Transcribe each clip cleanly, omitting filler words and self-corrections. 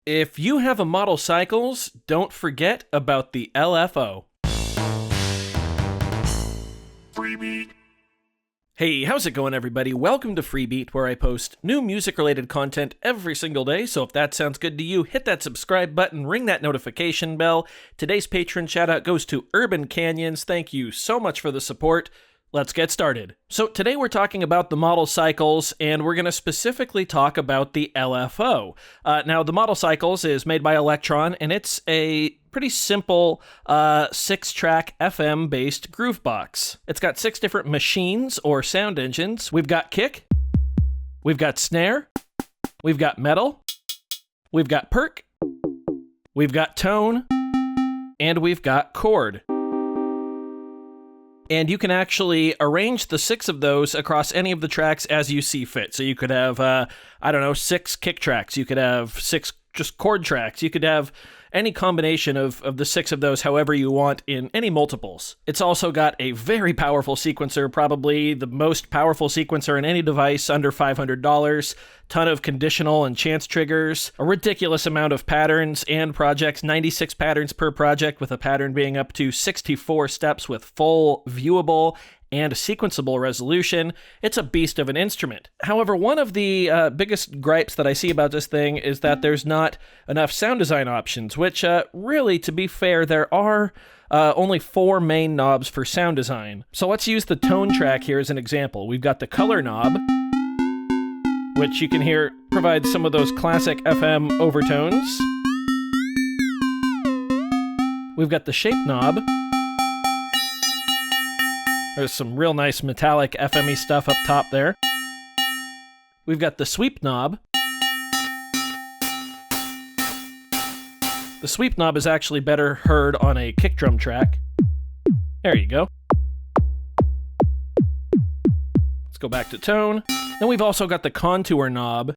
If you have a model Cycles, don't forget about the LFO. Freebie. Hey, how's it going, everybody? Welcome to Freebeat, where I post new music-related content every single day, so if that sounds good to you, hit that subscribe button, ring that notification bell. Today's patron shout-out goes to Urban Canyons. Thank you so much for the support. Let's get started. So today we're talking about the model Cycles, and we're going to specifically talk about the LFO. Now, the model Cycles is made by Elektron, and it's a pretty simple 6-track FM-based groove box. It's got 6 different machines or sound engines. We've got kick, we've got snare, we've got metal, we've got perk, we've got tone, and we've got chord. And you can actually arrange the 6 of those across any of the tracks as you see fit. So you could have, 6 kick tracks. You could have 6 just chord tracks. You could have any combination of the 6 of those however you want in any multiples. It's also got a very powerful sequencer, probably the most powerful sequencer in any device under $500, ton of conditional and chance triggers, a ridiculous amount of patterns and projects, 96 patterns per project, with a pattern being up to 64 steps with full viewable and sequenceable resolution. It's a beast of an instrument. However, one of the biggest gripes that I see about this thing is that there's not enough sound design options, which really, to be fair, there are only 4 main knobs for sound design. So let's use the tone track here as an example. We've got the color knob, which you can hear provides some of those classic FM overtones. We've got the shape knob. There's some real nice metallic FM-y stuff up top there. We've got the sweep knob. The sweep knob is actually better heard on a kick drum track. There you go. Let's go back to tone. Then we've also got the contour knob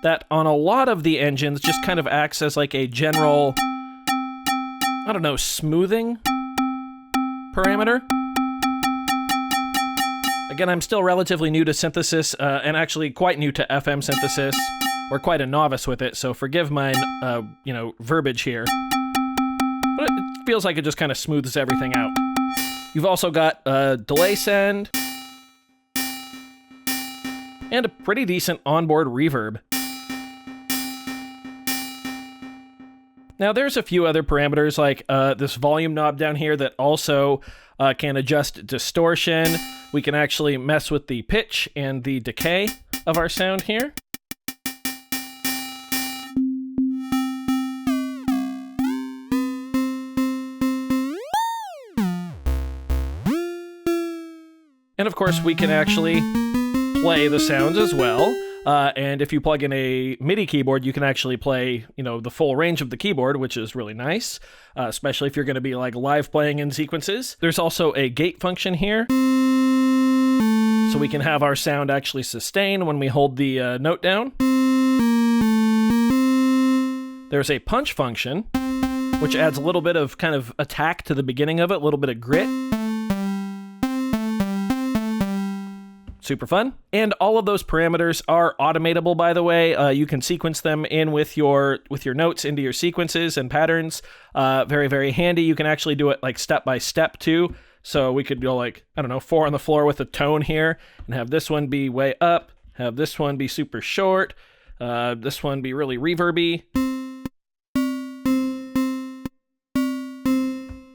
that on a lot of the engines just kind of acts as like a general, smoothing parameter. Again, I'm still relatively new to synthesis, and actually quite new to FM synthesis, or quite a novice with it, so forgive my, verbiage here. But it feels like it just kind of smooths everything out. You've also got a delay send, and a pretty decent onboard reverb. Now, there's a few other parameters, like this volume knob down here that also can adjust distortion. We can actually mess with the pitch and the decay of our sound here. And of course, we can actually play the sounds as well. And if you plug in a MIDI keyboard, you can actually play, the full range of the keyboard, which is really nice, especially if you're going to be like live playing in sequences. There's also a gate function here, so we can have our sound actually sustain when we hold the note down. There's a punch function, which adds a little bit of kind of attack to the beginning of it, a little bit of grit. Super fun. And all of those parameters are automatable, by the way. You can sequence them in with your notes into your sequences and patterns. Very, very handy. You can actually do it like step by step too. So we could go 4 on the floor with a tone here, and have this one be way up, have this one be super short, this one be really reverby.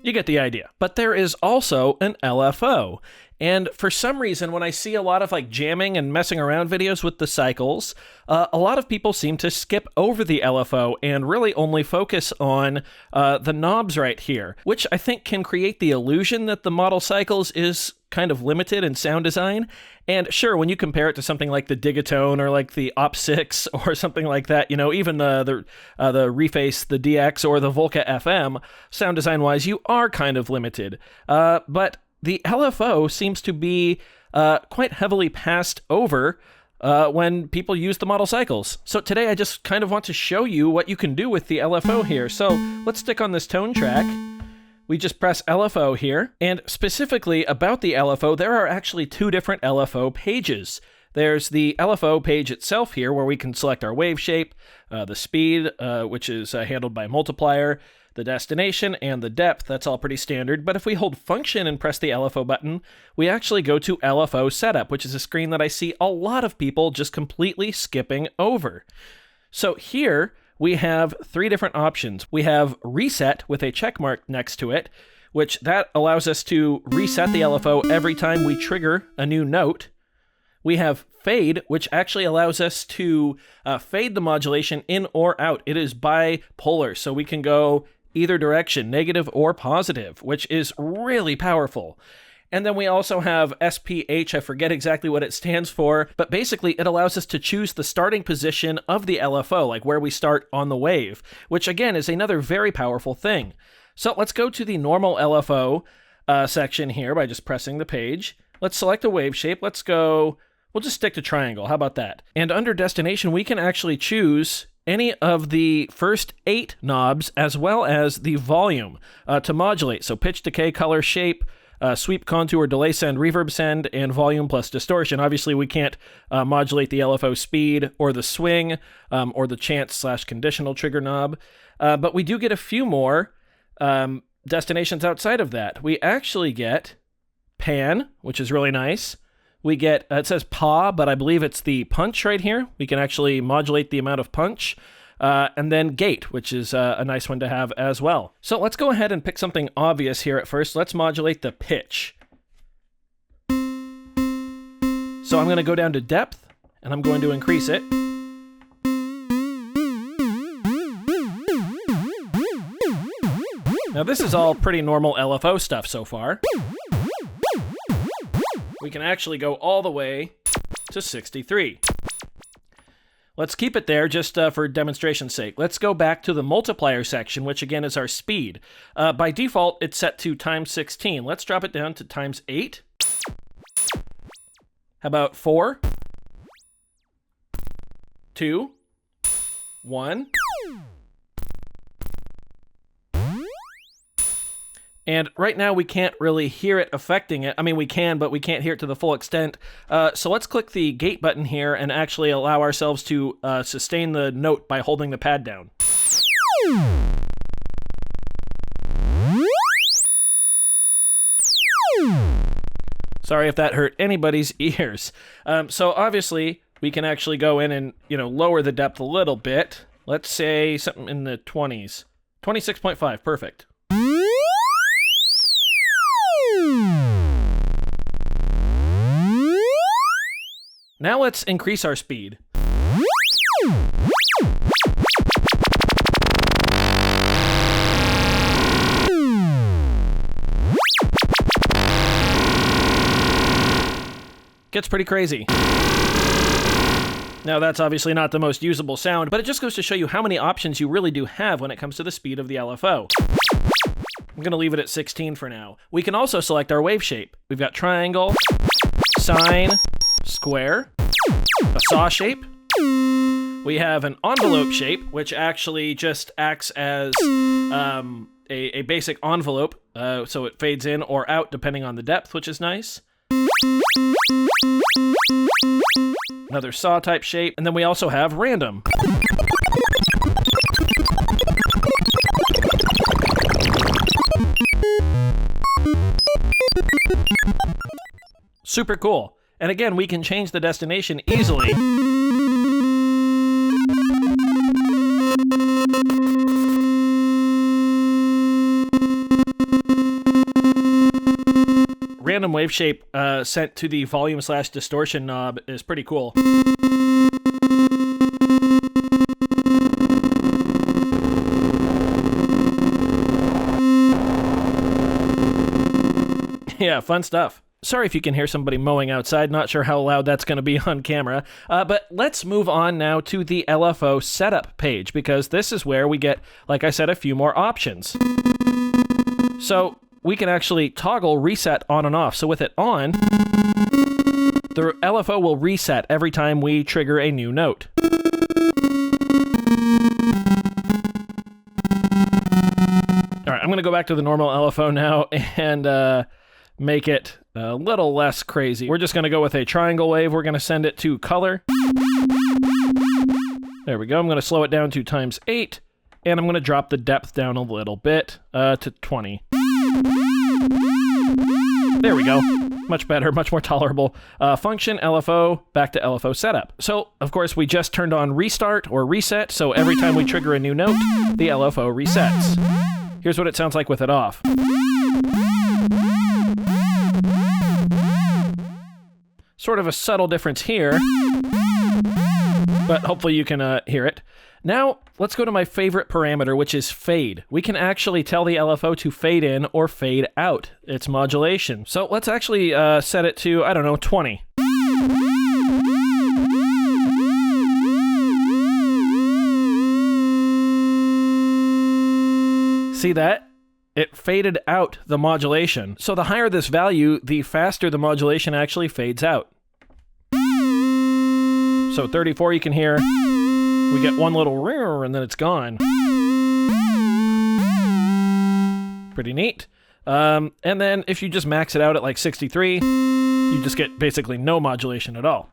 You get the idea. But there is also an LFO. And for some reason, when I see a lot of jamming and messing around videos with the Cycles, a lot of people seem to skip over the LFO and really only focus on the knobs right here, which I think can create the illusion that the model Cycles is kind of limited in sound design. And sure, when you compare it to something like the Digatone or like the Op6 or something like that, even the Reface, the DX, or the Volca FM, sound design-wise, you are kind of limited. But the LFO seems to be quite heavily passed over when people use the model Cycles. So today I just kind of want to show you what you can do with the LFO here. So let's stick on this tone track. We just press LFO here, and specifically about the LFO, there are actually 2 different LFO pages. There's the LFO page itself here, where we can select our wave shape, the speed, which is handled by multiplier, the destination, and the depth. That's all pretty standard. But if we hold function and press the LFO button, we actually go to LFO Setup, which is a screen that I see a lot of people just completely skipping over. So here we have 3 different options. We have reset with a check mark next to it, which that allows us to reset the LFO every time we trigger a new note. We have fade, which actually allows us to fade the modulation in or out. It is bipolar, so we can go either direction, negative or positive, which is really powerful. And then we also have SPH, I forget exactly what it stands for, but basically it allows us to choose the starting position of the LFO, like where we start on the wave, which again is another very powerful thing. So let's go to the normal LFO section here by just pressing the page. Let's select a wave shape. Let's go, we'll just stick to triangle. How about that? And under destination, we can actually choose any of the first 8 knobs as well as the volume to modulate. So pitch, decay, color, shape, sweep, contour, delay, send, reverb, send, and volume plus distortion. Obviously, we can't modulate the LFO speed or the swing or the chance/conditional trigger knob, but we do get a few more destinations outside of that. We actually get pan, which is really nice. We get, it says paw, but I believe it's the punch right here. We can actually modulate the amount of punch. And then gate, which is a nice one to have as well. So let's go ahead and pick something obvious here at first. Let's modulate the pitch. So I'm going to go down to depth, and I'm going to increase it. Now this is all pretty normal LFO stuff so far. We can actually go all the way to 63. Let's keep it there just for demonstration's sake. Let's go back to the multiplier section, which again is our speed. By default, it's set to times 16. Let's drop it down to times 8. How about 4, 2, 1. And right now we can't really hear it affecting it. I mean, we can, but we can't hear it to the full extent. So let's click the gate button here and actually allow ourselves to sustain the note by holding the pad down. Sorry if that hurt anybody's ears. So obviously we can actually go in and, lower the depth a little bit. Let's say something in the 20s. 26.5, perfect. Now let's increase our speed. Gets pretty crazy. Now that's obviously not the most usable sound, but it just goes to show you how many options you really do have when it comes to the speed of the LFO. I'm going to leave it at 16 for now. We can also select our wave shape. We've got triangle, sine, square, a saw shape. We have an envelope shape, which actually just acts as a basic envelope, so it fades in or out depending on the depth, which is nice. Another saw type shape, and then we also have random. Super cool. And again, we can change the destination easily. Random wave shape sent to the volume/distortion knob is pretty cool. Yeah, fun stuff. Sorry if you can hear somebody mowing outside. Not sure how loud that's going to be on camera. But let's move on now to the LFO Setup page, because this is where we get, like I said, a few more options. So we can actually toggle reset on and off. So with it on, the LFO will reset every time we trigger a new note. All right, I'm going to go back to the normal LFO now and make it a little less crazy. We're just going to go with a triangle wave. We're going to send it to color. There we go. I'm going to slow it down to ×8, and I'm going to drop the depth down a little bit to 20. There we go. Much better, much more tolerable. Function LFO, back to LFO setup. So, of course, we just turned on restart or reset, so every time we trigger a new note, the LFO resets. Here's what it sounds like with it off. Sort of a subtle difference here, but hopefully you can hear it. Now, let's go to my favorite parameter, which is fade. We can actually tell the LFO to fade in or fade out. It's modulation. So let's actually set it to, I don't know, 20. See that? It faded out the modulation. So the higher this value, the faster the modulation actually fades out. So 34 you can hear. We get one little rear and then it's gone. Pretty neat. And then if you just max it out at like 63, you just get basically no modulation at all.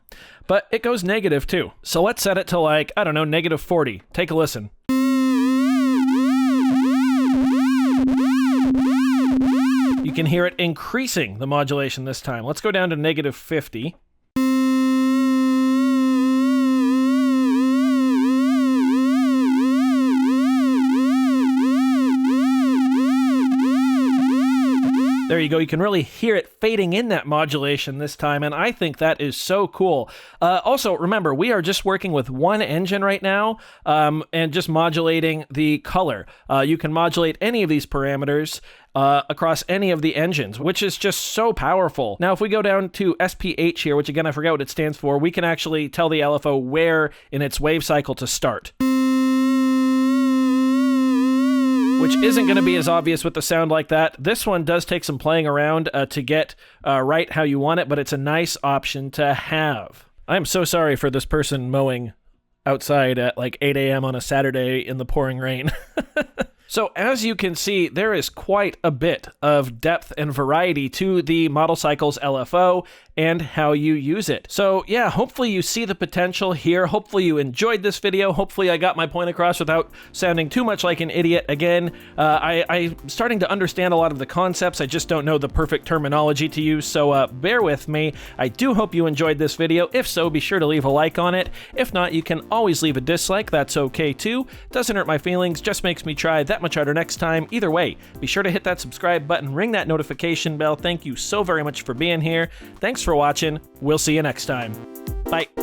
But it goes negative too. So let's set it to like, I don't know, -40. Take a listen. You can hear it increasing the modulation this time. Let's go down to -50. There you go. You can really hear it fading in that modulation this time, and I think that is so cool. Also, remember, we are just working with one engine right now, and just modulating the color. You can modulate any of these parameters across any of the engines, which is just so powerful. Now, if we go down to SPH here, which again, I forgot what it stands for, we can actually tell the LFO where in its wave cycle to start. Which isn't going to be as obvious with the sound like that. This one does take some playing around to get right how you want it, but it's a nice option to have. I'm so sorry for this person mowing outside at like 8 a.m. on a Saturday in the pouring rain. So as you can see, there is quite a bit of depth and variety to the Model Cycles LFO and how you use it. So yeah, hopefully you see the potential here. Hopefully you enjoyed this video. Hopefully I got my point across without sounding too much like an idiot. Again, I'm starting to understand a lot of the concepts. I just don't know the perfect terminology to use, so bear with me. I do hope you enjoyed this video. If so, be sure to leave a like on it. If not, you can always leave a dislike. That's okay too. Doesn't hurt my feelings, just makes me try that much harder next time. Either way, be sure to hit that subscribe button, ring that notification bell. Thank you so very much for being here. Thanks for watching. We'll see you next time. Bye.